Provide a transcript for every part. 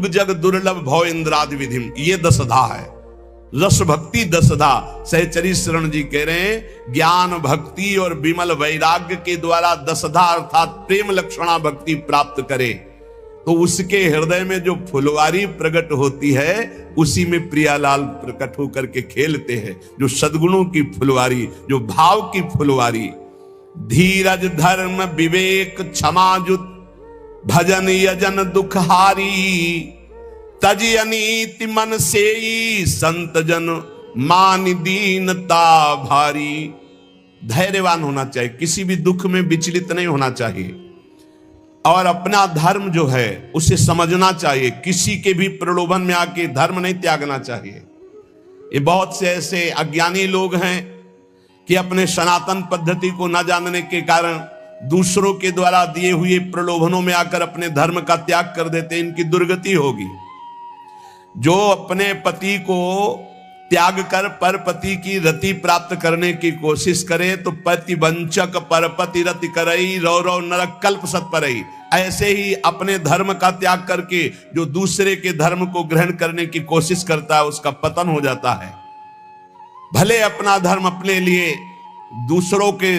जग दुर्लभ भव इंद्रादि विधिम, ये दसधा है। रस भक्ति दसधा। सहचरी शरण जी कह रहे हैं ज्ञान भक्ति और विमल वैराग्य के द्वारा दसधा अर्थात प्रेम लक्षणा भक्ति प्राप्त करे तो उसके हृदय में जो फुलवारी प्रकट होती है उसी में प्रियालाल प्रकट होकर के खेलते हैं। जो सद्गुणों की फुलवारी, जो भाव की फुलवारी, धीरज धर्म विवेक क्षमाजुत भजन यजन दुखहारी, तज अनीति मन सेई संत जन मान दीनता भारी। धैर्यवान होना चाहिए, किसी भी दुख में विचलित नहीं होना चाहिए और अपना धर्म जो है उसे समझना चाहिए। किसी के भी प्रलोभन में आके धर्म नहीं त्यागना चाहिए। ये बहुत से ऐसे अज्ञानी लोग हैं कि अपने सनातन पद्धति को न जानने के कारण दूसरों के द्वारा दिए हुए प्रलोभनों में आकर अपने धर्म का त्याग कर देते। इनकी दुर्गति होगी। जो अपने पति को त्याग कर परपति की रति प्राप्त करने की कोशिश करे तो पति वंचक परपति रति करई रौ रौ नरक कल्प सत्परई। ऐसे ही अपने धर्म का त्याग करके जो दूसरे के धर्म को ग्रहण करने की कोशिश करता है उसका पतन हो जाता है। भले अपना धर्म अपने लिए दूसरों के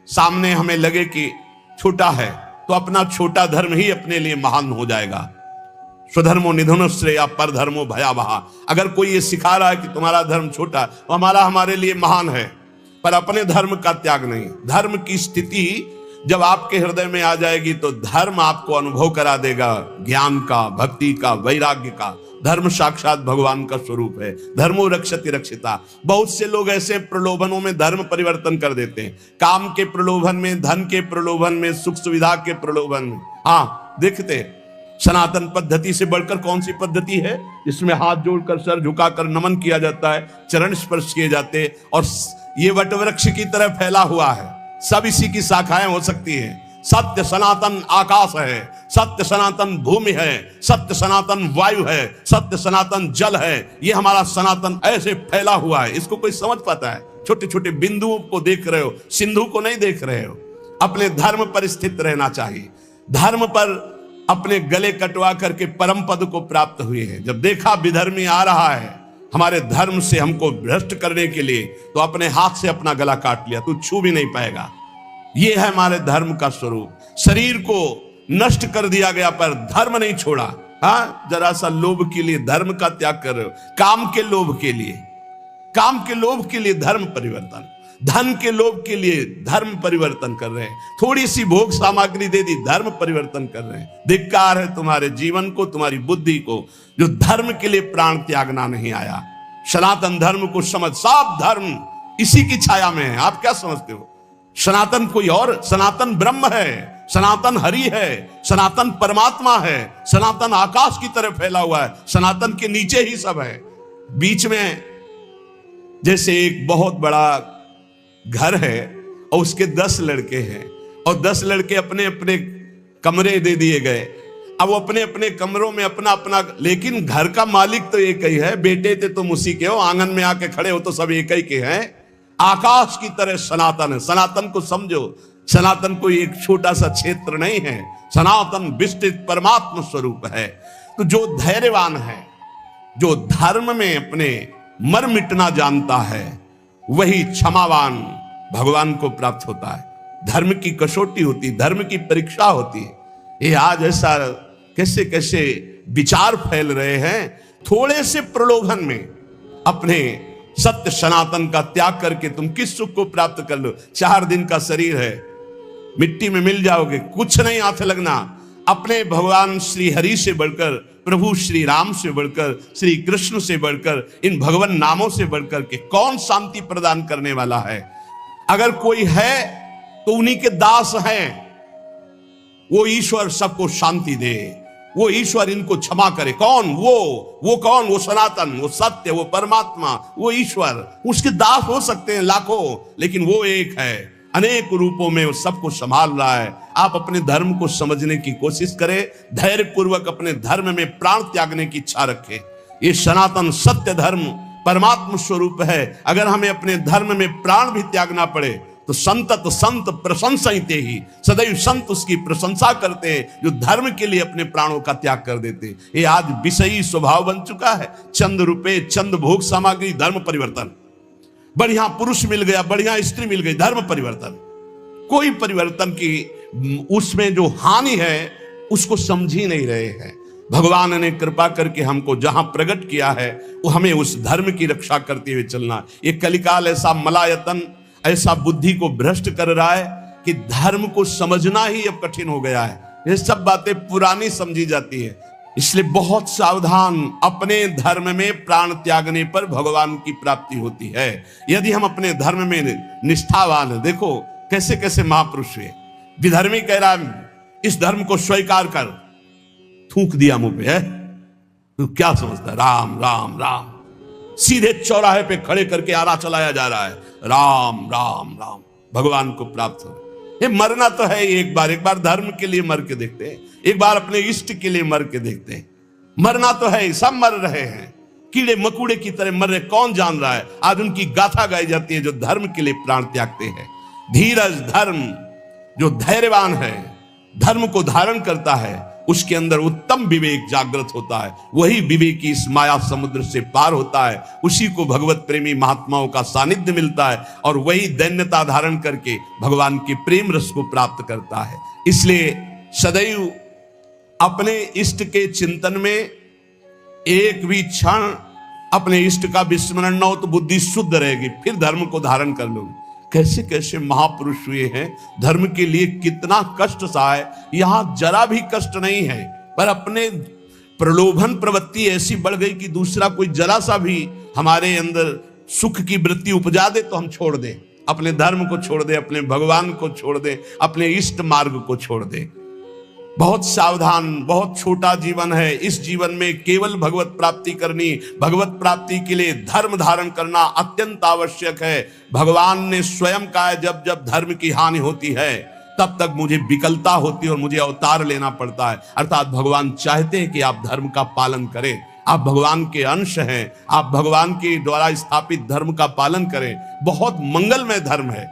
सामने हमें लगे कि छोटा है तो अपना छोटा धर्म ही अपने लिए महान हो जाएगा। स्वधर्मो निधनो श्रेया पर धर्मो भयावहा। अगर कोई ये सिखा रहा है कि तुम्हारा धर्म छोटा तो हमारे लिए महान है, पर अपने धर्म का त्याग नहीं। धर्म की स्थिति जब आपके हृदय में आ जाएगी तो धर्म आपको अनुभव करा देगा ज्ञान का, भक्ति का, वैराग्य का। धर्म साक्षात भगवान का स्वरूप है। धर्मो रक्षति रक्षिता। बहुत से लोग ऐसे प्रलोभनों में धर्म परिवर्तन कर देते हैं। काम के प्रलोभन में, धन के प्रलोभन में, सुख सुविधा के प्रलोभन में। हाँ, देखते सनातन पद्धति से बढ़कर कौन सी पद्धति है जिसमें हाथ जोड़कर सर झुकाकर नमन किया जाता है, चरण स्पर्श किए जाते और ये वटवृक्ष की तरह फैला हुआ है। सब इसी की शाखाएं हो सकती हैं। सत्य सनातन आकाश है, सत्य सनातन भूमि है, सत्य सनातन वायु है, सत्य सनातन जल है। ये हमारा सनातन ऐसे फैला हुआ है। इसको कोई समझ पाता है? छोटे छोटे बिंदुओं को देख रहे हो, सिंधु को नहीं देख रहे हो। अपने धर्म पर स्थित रहना चाहिए। धर्म पर अपने गले कटवा करके परम पद को प्राप्त हुए हैं। जब देखा विधर्मी आ रहा है हमारे धर्म से हमको भ्रष्ट करने के लिए तो अपने हाथ से अपना गला काट लिया, तू छू भी नहीं पाएगा। ये है हमारे धर्म का स्वरूप। शरीर को नष्ट कर दिया गया पर धर्म नहीं छोड़ा। हाँ, जरा सा लोभ के लिए धर्म का त्याग कर रहे हो। काम के लोभ के लिए, काम के लोभ के लिए धर्म परिवर्तन, धन के लोभ के लिए धर्म परिवर्तन कर रहे हैं। थोड़ी सी भोग सामग्री दे दी, धर्म परिवर्तन कर रहे हैं। धिक्कार है तुम्हारे जीवन को, तुम्हारी बुद्धि को, जो धर्म के लिए प्राण त्यागना नहीं आया। सनातन धर्म को समझ। सब धर्म इसी की छाया में है। आप क्या समझते हो? सनातन कोई और, सनातन ब्रह्म है, सनातन हरि है, सनातन परमात्मा है, सनातन आकाश की तरह फैला हुआ है। सनातन के नीचे ही सब है। बीच में जैसे एक बहुत बड़ा घर है और उसके 10 लड़के हैं और 10 लड़के अपने अपने कमरे दे दिए गए। अब वो अपने अपने कमरों में अपना अपना, लेकिन घर का मालिक तो एक ही है। बेटे थे तुम उसी के हो, आंगन में आके खड़े हो तो सब एक ही के हैं। आकाश की तरह सनातन है। सनातन को समझो। सनातन कोई एक छोटा सा क्षेत्र नहीं है। सनातन विस्तृत परमात्मा स्वरूप है। तो जो धैर्यवान है, जो धर्म में अपने मर मिटना जानता है, वही क्षमावान भगवान को प्राप्त होता है। धर्म की कसौटी होती, धर्म की परीक्षा होती है। ये आज ऐसा कैसे कैसे विचार फैल रहे हैं। थोड़े से प्रलोभन में अपने सत्य सनातन का त्याग करके तुम किस सुख को प्राप्त कर लो? 4 दिन का शरीर है, मिट्टी में मिल जाओगे, कुछ नहीं हाथ लगना। अपने भगवान श्री हरि से बढ़कर, प्रभु श्री राम से बढ़कर, श्री कृष्ण से बढ़कर, इन भगवान नामों से बढ़कर के कौन शांति प्रदान करने वाला है? अगर कोई है तो उन्हीं के दास हैं। वो ईश्वर सबको शांति दे, वो ईश्वर इनको क्षमा करे। कौन? वो कौन? वो सनातन, वो सत्य, वो परमात्मा, वो ईश्वर। उसके दास हो सकते हैं लाखों, लेकिन वो एक है। अनेक रूपों में वो सबको संभाल रहा है। आप अपने धर्म को समझने की कोशिश करें। धैर्य पूर्वक अपने धर्म में प्राण त्यागने की इच्छा रखें। ये सनातन सत्य धर्म परमात्मा स्वरूप है। अगर हमें अपने धर्म में प्राण भी त्यागना पड़े तो संतत संत प्रशंसते ही, सदैव संत उसकी प्रशंसा करते हैं जो धर्म के लिए अपने प्राणों का त्याग कर देते हैं। ये आज विषयी स्वभाव बन चुका है। चंद रुपए, चंद भोग सामग्री, धर्म परिवर्तन। बढ़िया पुरुष मिल गया, बढ़िया स्त्री मिल गई, धर्म परिवर्तन। कोई परिवर्तन की उसमें जो हानि है उसको समझ ही नहीं रहे हैं। भगवान ने कृपा करके हमको जहां प्रकट किया है वो हमें उस धर्म की रक्षा करते हुए चलना। ये कलिकाल ऐसा मलायतन, ऐसा बुद्धि को भ्रष्ट कर रहा है कि धर्म को समझना ही अब कठिन हो गया है। ये सब बातें पुरानी समझी जाती है। इसलिए बहुत सावधान। अपने धर्म में प्राण त्यागने पर भगवान की प्राप्ति होती है। यदि हम अपने धर्म में निष्ठावान है, देखो कैसे कैसे महापुरुष हुए। विधर्मी कह रहा है इस धर्म को स्वीकार कर, थूक दिया मुंह पे, है तो क्या समझता है? राम राम राम, सीधे चौराहे पे खड़े करके आरा चलाया जा रहा है, राम राम राम, भगवान को प्राप्त हो। ये मरना तो है एक बार धर्म के लिए मर के देखते हैं, एक बार अपने इष्ट के लिए मर के देखते हैं। मरना तो है, सब मर रहे हैं, कीड़े मकुड़े की तरह मर रहे, कौन जान रहा है? आज उनकी गाथा गाई जाती है जो धर्म के लिए प्राण त्यागते हैं। धीरज धर्म, जो धैर्यवान है, धर्म को धारण करता है, उसके अंदर उत्तम विवेक जागृत होता है। वही विवेक इस माया समुद्र से पार होता है, उसी को भगवत प्रेमी महात्माओं का सानिध्य मिलता है और वही दैन्यता धारण करके भगवान के प्रेम रस को प्राप्त करता है। इसलिए सदैव अपने इष्ट के चिंतन में एक भी क्षण अपने इष्ट का विस्मरण न हो तो बुद्धि शुद्ध रहेगी, फिर धर्म को धारण कर लोगे। कैसे कैसे महापुरुष हुए हैं, धर्म के लिए कितना कष्ट सहा। यहां जरा भी कष्ट नहीं है, पर अपने प्रलोभन प्रवृत्ति ऐसी बढ़ गई कि दूसरा कोई जरा सा भी हमारे अंदर सुख की वृत्ति उपजा दे तो हम छोड़ दें, अपने धर्म को छोड़ दें, अपने भगवान को छोड़ दें, अपने इष्ट मार्ग को छोड़ दें। बहुत सावधान। बहुत छोटा जीवन है, इस जीवन में केवल भगवत प्राप्ति करनी, भगवत प्राप्ति के लिए धर्म धारण करना अत्यंत आवश्यक है। भगवान ने स्वयं कहा जब जब धर्म की हानि होती है तब तक मुझे विकलता होती है और मुझे अवतार लेना पड़ता है। अर्थात भगवान चाहते हैं कि आप धर्म का पालन करें, आप भगवान के अंश हैं, आप भगवान के द्वारा स्थापित धर्म का पालन करें। बहुत मंगलमय धर्म है।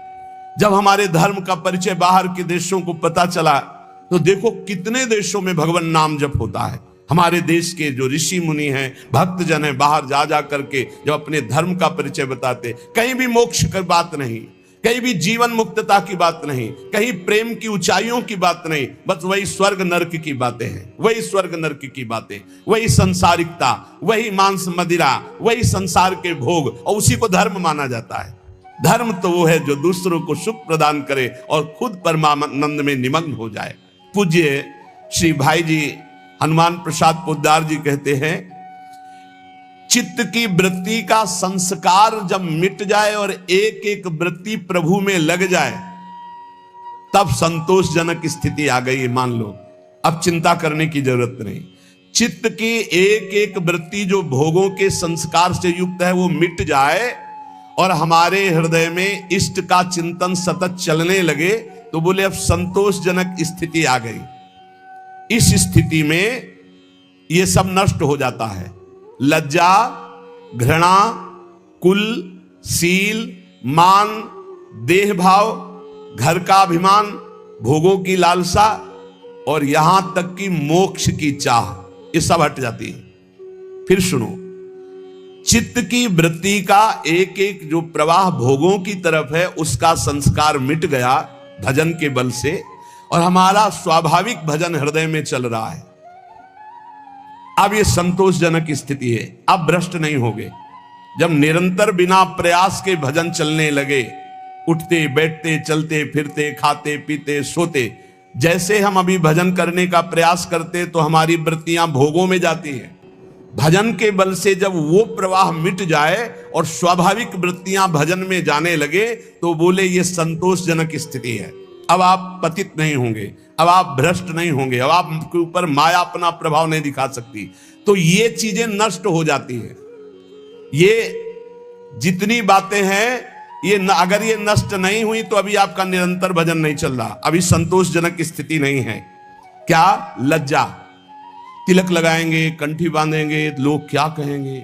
जब हमारे धर्म का परिचय बाहर के देशों को पता चला तो देखो कितने देशों में भगवान नाम जप होता है। हमारे देश के जो ऋषि मुनि हैं, भक्त जन हैं, बाहर जा जा करके जब अपने धर्म का परिचय बताते, कहीं भी मोक्ष की बात नहीं, कहीं भी जीवन मुक्तता की बात नहीं, कहीं प्रेम की ऊंचाइयों की बात नहीं, बस वही स्वर्ग नरक की बातें हैं, वही स्वर्ग नरक की बातें, वही संसारिकता, वही मांस मदिरा, वही संसार के भोग, और उसी को धर्म माना जाता है। धर्म तो वो है जो दूसरों को सुख प्रदान करे और खुद परमानंद में निमग्न हो जाए। पूज्य श्री भाई जी हनुमान प्रसाद पोद्दार जी कहते हैं, चित्त की वृत्ति का संस्कार जब मिट जाए और एक एक वृत्ति प्रभु में लग जाए तब संतोषजनक स्थिति आ गई। मान लो अब चिंता करने की जरूरत नहीं। चित्त की एक एक वृत्ति जो भोगों के संस्कार से युक्त है वो मिट जाए और हमारे हृदय में इष्ट का चिंतन सतत चलने लगे तो बोले अब संतोषजनक स्थिति आ गई। इस स्थिति में ये सब नष्ट हो जाता है। लज्जा, घृणा, कुल, सील, मान, देह भाव, घर का अभिमान, भोगों की लालसा और यहां तक कि मोक्ष की चाह, ये सब हट जाती है। फिर सुनो, चित्त की वृत्ति का एक एक जो प्रवाह भोगों की तरफ है उसका संस्कार मिट गया भजन के बल से और हमारा स्वाभाविक भजन हृदय में चल रहा है। अब ये संतोषजनक स्थिति है। अब भ्रष्ट नहीं होगे। जब निरंतर बिना प्रयास के भजन चलने लगे, उठते बैठते चलते फिरते खाते पीते सोते, जैसे हम अभी भजन करने का प्रयास करते तो हमारी वृत्तियां भोगों में जाती हैं। भजन के बल से जब वो प्रवाह मिट जाए और स्वाभाविक वृत्तियां भजन में जाने लगे तो बोले ये संतोषजनक स्थिति है। अब आप पतित नहीं होंगे, अब आप भ्रष्ट नहीं होंगे, अब आपके ऊपर माया अपना प्रभाव नहीं दिखा सकती। तो ये चीजें नष्ट हो जाती हैं। ये जितनी बातें हैं ये अगर ये नष्ट नहीं हुई तो अभी आपका निरंतर भजन नहीं चल रहा, अभी संतोषजनक स्थिति नहीं है। क्या? लज्जा। तिलक लगाएंगे, कंठी बांधेंगे, लोग क्या कहेंगे।